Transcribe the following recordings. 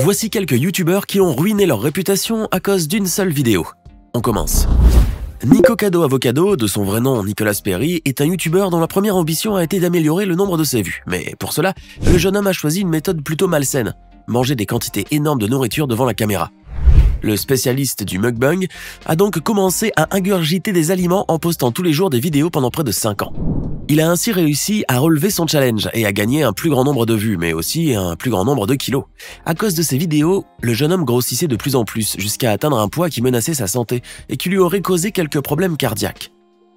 Voici quelques youtubeurs qui ont ruiné leur réputation à cause d'une seule vidéo. On commence. Nicocado Avocado, de son vrai nom Nicolas Perry, est un youtubeur dont la première ambition a été d'améliorer le nombre de ses vues. Mais pour cela, le jeune homme a choisi une méthode plutôt malsaine, manger des quantités énormes de nourriture devant la caméra. Le spécialiste du mukbang a donc commencé à ingurgiter des aliments en postant tous les jours des vidéos pendant près de 5 ans. Il a ainsi réussi à relever son challenge et à gagner un plus grand nombre de vues, mais aussi un plus grand nombre de kilos. À cause de ces vidéos, le jeune homme grossissait de plus en plus, jusqu'à atteindre un poids qui menaçait sa santé et qui lui aurait causé quelques problèmes cardiaques.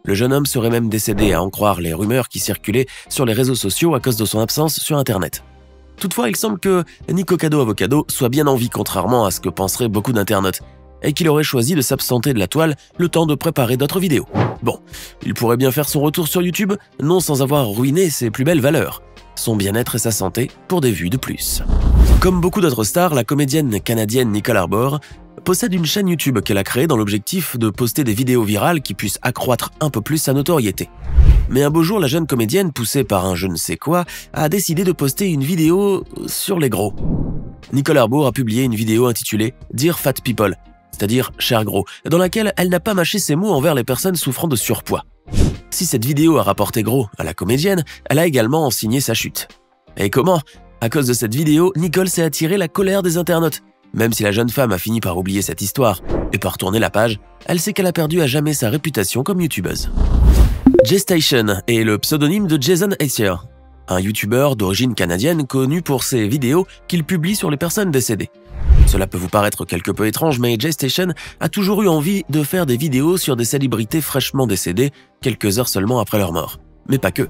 Le jeune homme serait même décédé, à en croire les rumeurs qui circulaient sur les réseaux sociaux à cause de son absence sur Internet. Toutefois, il semble que Nicocado Avocado soit bien en vie, contrairement à ce que penseraient beaucoup d'internautes, et qu'il aurait choisi de s'absenter de la toile le temps de préparer d'autres vidéos. Bon, il pourrait bien faire son retour sur YouTube, non sans avoir ruiné ses plus belles valeurs, son bien-être et sa santé, pour des vues de plus. Comme beaucoup d'autres stars, la comédienne canadienne Nicole Arbor possède une chaîne YouTube qu'elle a créée dans l'objectif de poster des vidéos virales qui puissent accroître un peu plus sa notoriété. Mais un beau jour, la jeune comédienne, poussée par un je ne sais quoi, a décidé de poster une vidéo sur les gros. Nicole Arbor a publié une vidéo intitulée « Dear Fat People », c'est-à-dire « cher gros », dans laquelle elle n'a pas mâché ses mots envers les personnes souffrant de surpoids. Si cette vidéo a rapporté gros à la comédienne, elle a également signé sa chute. Et comment? À cause de cette vidéo, Nicole s'est attiré la colère des internautes. Même si la jeune femme a fini par oublier cette histoire et par tourner la page, elle sait qu'elle a perdu à jamais sa réputation comme youtubeuse. J-Station est le pseudonyme de Jason Hessier, un youtubeur d'origine canadienne connu pour ses vidéos qu'il publie sur les personnes décédées. Cela peut vous paraître quelque peu étrange, mais J-Station a toujours eu envie de faire des vidéos sur des célébrités fraîchement décédées, quelques heures seulement après leur mort. Mais pas que.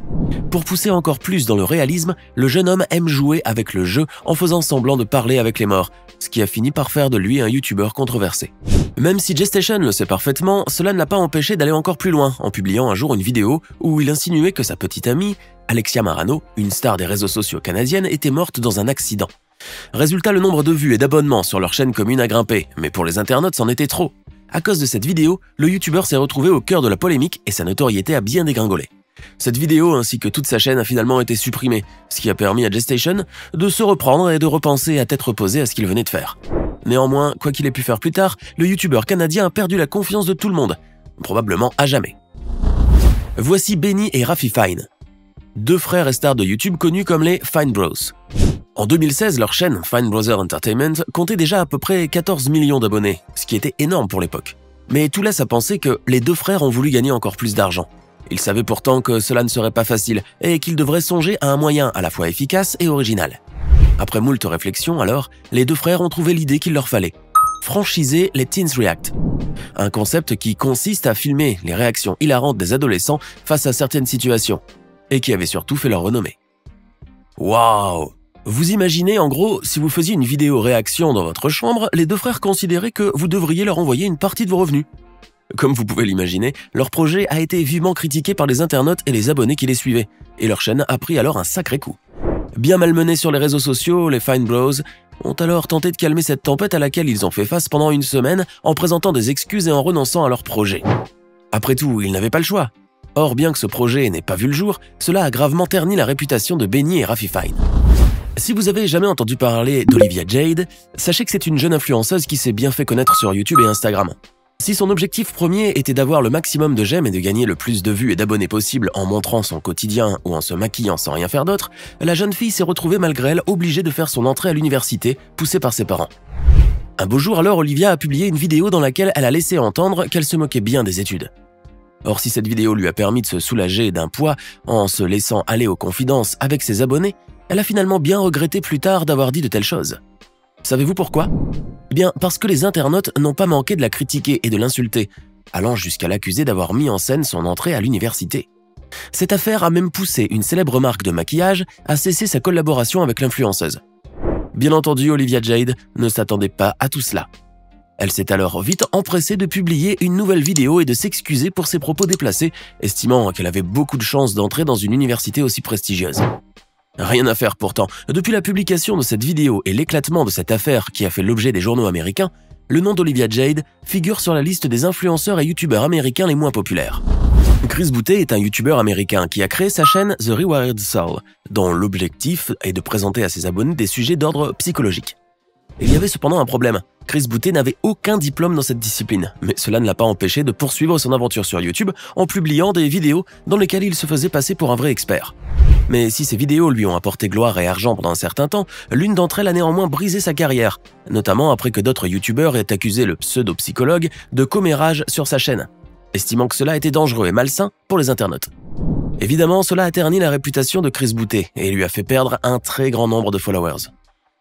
Pour pousser encore plus dans le réalisme, le jeune homme aime jouer avec le jeu en faisant semblant de parler avec les morts, ce qui a fini par faire de lui un youtubeur controversé. Même si J-Station le sait parfaitement, cela ne l'a pas empêché d'aller encore plus loin en publiant un jour une vidéo où il insinuait que sa petite amie, Alexia Marano, une star des réseaux sociaux canadienne, était morte dans un accident. Résultat, le nombre de vues et d'abonnements sur leur chaîne commune a grimpé, mais pour les internautes, c'en était trop. À cause de cette vidéo, le youtubeur s'est retrouvé au cœur de la polémique et sa notoriété a bien dégringolé. Cette vidéo ainsi que toute sa chaîne a finalement été supprimée, ce qui a permis à J-Station de se reprendre et de repenser à tête reposée à ce qu'il venait de faire. Néanmoins, quoi qu'il ait pu faire plus tard, le youtubeur canadien a perdu la confiance de tout le monde, probablement à jamais. Voici Benny et Raffi Fine, deux frères et stars de YouTube connus comme les Fine Bros. En 2016, leur chaîne Fine Brother Entertainment comptait déjà à peu près 14 millions d'abonnés, ce qui était énorme pour l'époque. Mais tout laisse à penser que les deux frères ont voulu gagner encore plus d'argent. Ils savaient pourtant que cela ne serait pas facile et qu'ils devraient songer à un moyen à la fois efficace et original. Après moult réflexions alors, les deux frères ont trouvé l'idée qu'il leur fallait. Franchiser les Teens React. Un concept qui consiste à filmer les réactions hilarantes des adolescents face à certaines situations et qui avait surtout fait leur renommée. Waouh! Vous imaginez en gros, si vous faisiez une vidéo réaction dans votre chambre, les deux frères considéraient que vous devriez leur envoyer une partie de vos revenus. Comme vous pouvez l'imaginer, leur projet a été vivement critiqué par les internautes et les abonnés qui les suivaient, et leur chaîne a pris alors un sacré coup. Bien malmenés sur les réseaux sociaux, les Fine Bros ont alors tenté de calmer cette tempête à laquelle ils ont fait face pendant une semaine en présentant des excuses et en renonçant à leur projet. Après tout, ils n'avaient pas le choix. Or, bien que ce projet n'ait pas vu le jour, cela a gravement terni la réputation de Benny et Raffi Fine. Si vous avez jamais entendu parler d'Olivia Jade, sachez que c'est une jeune influenceuse qui s'est bien fait connaître sur YouTube et Instagram. Si son objectif premier était d'avoir le maximum de j'aime et de gagner le plus de vues et d'abonnés possible en montrant son quotidien ou en se maquillant sans rien faire d'autre, la jeune fille s'est retrouvée malgré elle obligée de faire son entrée à l'université, poussée par ses parents. Un beau jour alors, Olivia a publié une vidéo dans laquelle elle a laissé entendre qu'elle se moquait bien des études. Or, si cette vidéo lui a permis de se soulager d'un poids en se laissant aller aux confidences avec ses abonnés, elle a finalement bien regretté plus tard d'avoir dit de telles choses. Savez-vous pourquoi? Eh bien, parce que les internautes n'ont pas manqué de la critiquer et de l'insulter, allant jusqu'à l'accuser d'avoir mis en scène son entrée à l'université. Cette affaire a même poussé une célèbre marque de maquillage à cesser sa collaboration avec l'influenceuse. Bien entendu, Olivia Jade ne s'attendait pas à tout cela. Elle s'est alors vite empressée de publier une nouvelle vidéo et de s'excuser pour ses propos déplacés, estimant qu'elle avait beaucoup de chances d'entrer dans une université aussi prestigieuse. Rien à faire pourtant, depuis la publication de cette vidéo et l'éclatement de cette affaire qui a fait l'objet des journaux américains, le nom d'Olivia Jade figure sur la liste des influenceurs et youtubeurs américains les moins populaires. Chris Boutet est un youtubeur américain qui a créé sa chaîne The Rewired Soul, dont l'objectif est de présenter à ses abonnés des sujets d'ordre psychologique. Il y avait cependant un problème. Chris Boutet n'avait aucun diplôme dans cette discipline, mais cela ne l'a pas empêché de poursuivre son aventure sur YouTube en publiant des vidéos dans lesquelles il se faisait passer pour un vrai expert. Mais si ces vidéos lui ont apporté gloire et argent pendant un certain temps, l'une d'entre elles a néanmoins brisé sa carrière, notamment après que d'autres youtubeurs aient accusé le pseudo-psychologue de commérage sur sa chaîne, estimant que cela était dangereux et malsain pour les internautes. Évidemment, cela a terni la réputation de Chris Boutet et lui a fait perdre un très grand nombre de followers.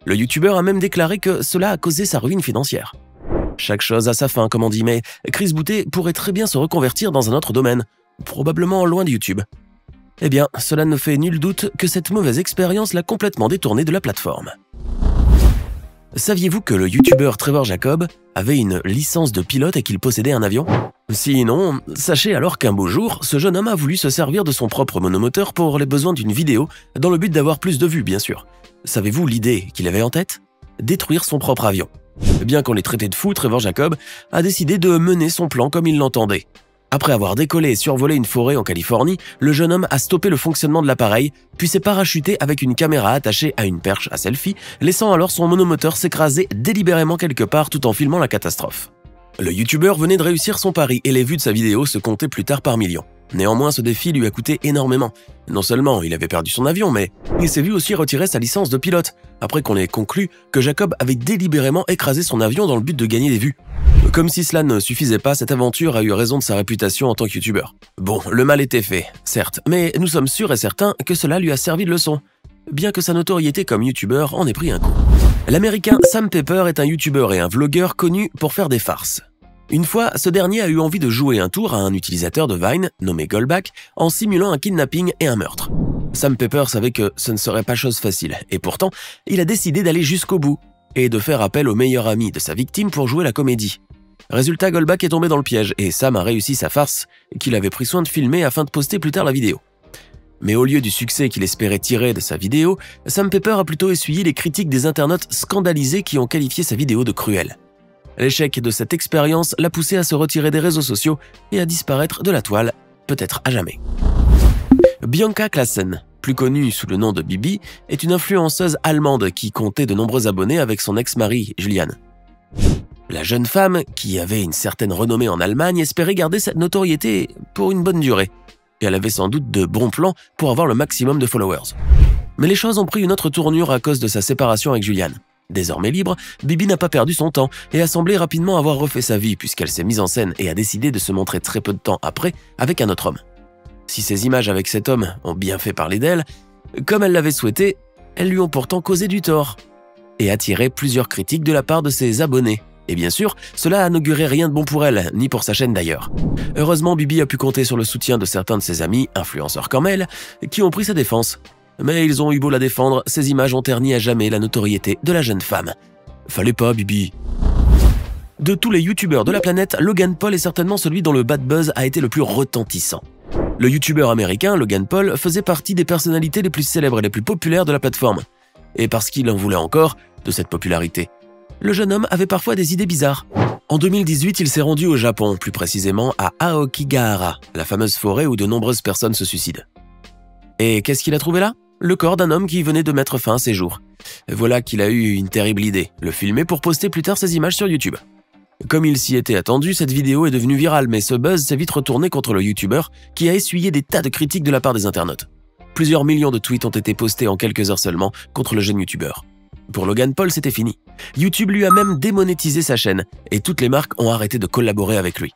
Le youtubeur a même déclaré que cela a causé sa ruine financière. Chaque chose a sa fin, comme on dit, mais Chris Boutet pourrait très bien se reconvertir dans un autre domaine, probablement loin de YouTube. Eh bien, cela ne fait nul doute que cette mauvaise expérience l'a complètement détourné de la plateforme. Saviez-vous que le youtubeur Trevor Jacob avait une licence de pilote et qu'il possédait un avion? Sinon, sachez alors qu'un beau jour, ce jeune homme a voulu se servir de son propre monomoteur pour les besoins d'une vidéo, dans le but d'avoir plus de vues, bien sûr. Savez-vous l'idée qu'il avait en tête? Détruire son propre avion. Bien qu'on l'ait traité de fou, Trevor Jacob a décidé de mener son plan comme il l'entendait. Après avoir décollé et survolé une forêt en Californie, le jeune homme a stoppé le fonctionnement de l'appareil, puis s'est parachuté avec une caméra attachée à une perche à selfie, laissant alors son monomoteur s'écraser délibérément quelque part tout en filmant la catastrophe. Le youtubeur venait de réussir son pari et les vues de sa vidéo se comptaient plus tard par millions. Néanmoins, ce défi lui a coûté énormément. Non seulement il avait perdu son avion, mais il s'est vu aussi retirer sa licence de pilote, après qu'on ait conclu que Jacob avait délibérément écrasé son avion dans le but de gagner des vues. Comme si cela ne suffisait pas, cette aventure a eu raison de sa réputation en tant que youtubeur. Bon, le mal était fait, certes, mais nous sommes sûrs et certains que cela lui a servi de leçon, bien que sa notoriété comme youtubeur en ait pris un coup. L'américain Sam Pepper est un youtubeur et un vlogueur connu pour faire des farces. Une fois, ce dernier a eu envie de jouer un tour à un utilisateur de Vine, nommé Goldback, en simulant un kidnapping et un meurtre. Sam Pepper savait que ce ne serait pas chose facile, et pourtant, il a décidé d'aller jusqu'au bout, et de faire appel au meilleur ami de sa victime pour jouer la comédie. Résultat, Goldback est tombé dans le piège, et Sam a réussi sa farce, qu'il avait pris soin de filmer afin de poster plus tard la vidéo. Mais au lieu du succès qu'il espérait tirer de sa vidéo, Sam Pepper a plutôt essuyé les critiques des internautes scandalisés qui ont qualifié sa vidéo de cruelle. L'échec de cette expérience l'a poussé à se retirer des réseaux sociaux et à disparaître de la toile, peut-être à jamais. Bianca Classen, plus connue sous le nom de Bibi, est une influenceuse allemande qui comptait de nombreux abonnés avec son ex-mari, Julian. La jeune femme, qui avait une certaine renommée en Allemagne, espérait garder cette notoriété pour une bonne durée, et elle avait sans doute de bons plans pour avoir le maximum de followers. Mais les choses ont pris une autre tournure à cause de sa séparation avec Julian. Désormais libre, Bibi n'a pas perdu son temps et a semblé rapidement avoir refait sa vie puisqu'elle s'est mise en scène et a décidé de se montrer très peu de temps après avec un autre homme. Si ces images avec cet homme ont bien fait parler d'elle, comme elle l'avait souhaité, elles lui ont pourtant causé du tort et attiré plusieurs critiques de la part de ses abonnés. Et bien sûr, cela n'augurait rien de bon pour elle, ni pour sa chaîne d'ailleurs. Heureusement, Bibi a pu compter sur le soutien de certains de ses amis, influenceurs comme elle, qui ont pris sa défense. Mais ils ont eu beau la défendre, ces images ont terni à jamais la notoriété de la jeune femme. Fallait pas, Bibi. De tous les youtubeurs de la planète, Logan Paul est certainement celui dont le bad buzz a été le plus retentissant. Le youtubeur américain Logan Paul faisait partie des personnalités les plus célèbres et les plus populaires de la plateforme. Et parce qu'il en voulait encore de cette popularité, le jeune homme avait parfois des idées bizarres. En 2018, il s'est rendu au Japon, plus précisément à Aokigahara, la fameuse forêt où de nombreuses personnes se suicident. Et qu'est-ce qu'il a trouvé là? Le corps d'un homme qui venait de mettre fin à ses jours. Voilà qu'il a eu une terrible idée, le filmer pour poster plus tard ses images sur YouTube. Comme il s'y était attendu, cette vidéo est devenue virale, mais ce buzz s'est vite retourné contre le youtubeur qui a essuyé des tas de critiques de la part des internautes. Plusieurs millions de tweets ont été postés en quelques heures seulement contre le jeune youtubeur. Pour Logan Paul, c'était fini. YouTube lui a même démonétisé sa chaîne, et toutes les marques ont arrêté de collaborer avec lui.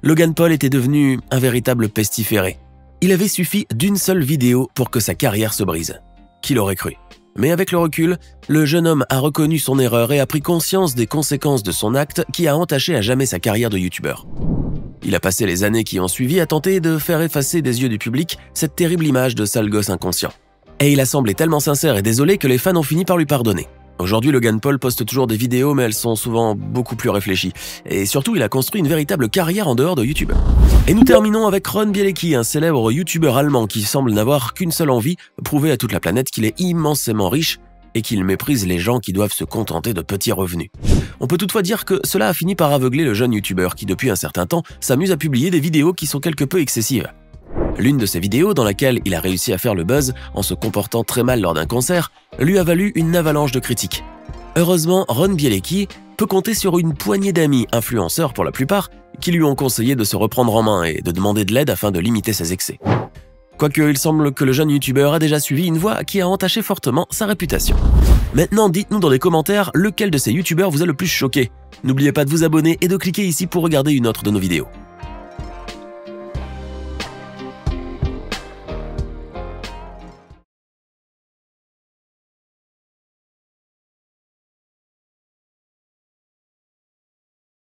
Logan Paul était devenu un véritable pestiféré. Il avait suffi d'une seule vidéo pour que sa carrière se brise. Qui l'aurait cru? Mais avec le recul, le jeune homme a reconnu son erreur et a pris conscience des conséquences de son acte qui a entaché à jamais sa carrière de youtubeur. Il a passé les années qui ont suivi à tenter de faire effacer des yeux du public cette terrible image de sale gosse inconscient. Et il a semblé tellement sincère et désolé que les fans ont fini par lui pardonner. Aujourd'hui, Logan Paul poste toujours des vidéos, mais elles sont souvent beaucoup plus réfléchies. Et surtout, il a construit une véritable carrière en dehors de YouTube. Et nous terminons avec Ron Bielecki, un célèbre youtubeur allemand qui semble n'avoir qu'une seule envie, prouver à toute la planète qu'il est immensément riche et qu'il méprise les gens qui doivent se contenter de petits revenus. On peut toutefois dire que cela a fini par aveugler le jeune youtubeur qui, depuis un certain temps, s'amuse à publier des vidéos qui sont quelque peu excessives. L'une de ces vidéos, dans laquelle il a réussi à faire le buzz en se comportant très mal lors d'un concert, lui a valu une avalanche de critiques. Heureusement, Ron Bielecki peut compter sur une poignée d'amis, influenceurs pour la plupart, qui lui ont conseillé de se reprendre en main et de demander de l'aide afin de limiter ses excès. Quoique, il semble que le jeune youtubeur a déjà suivi une voie qui a entaché fortement sa réputation. Maintenant, dites-nous dans les commentaires lequel de ces youtubeurs vous a le plus choqué. N'oubliez pas de vous abonner et de cliquer ici pour regarder une autre de nos vidéos.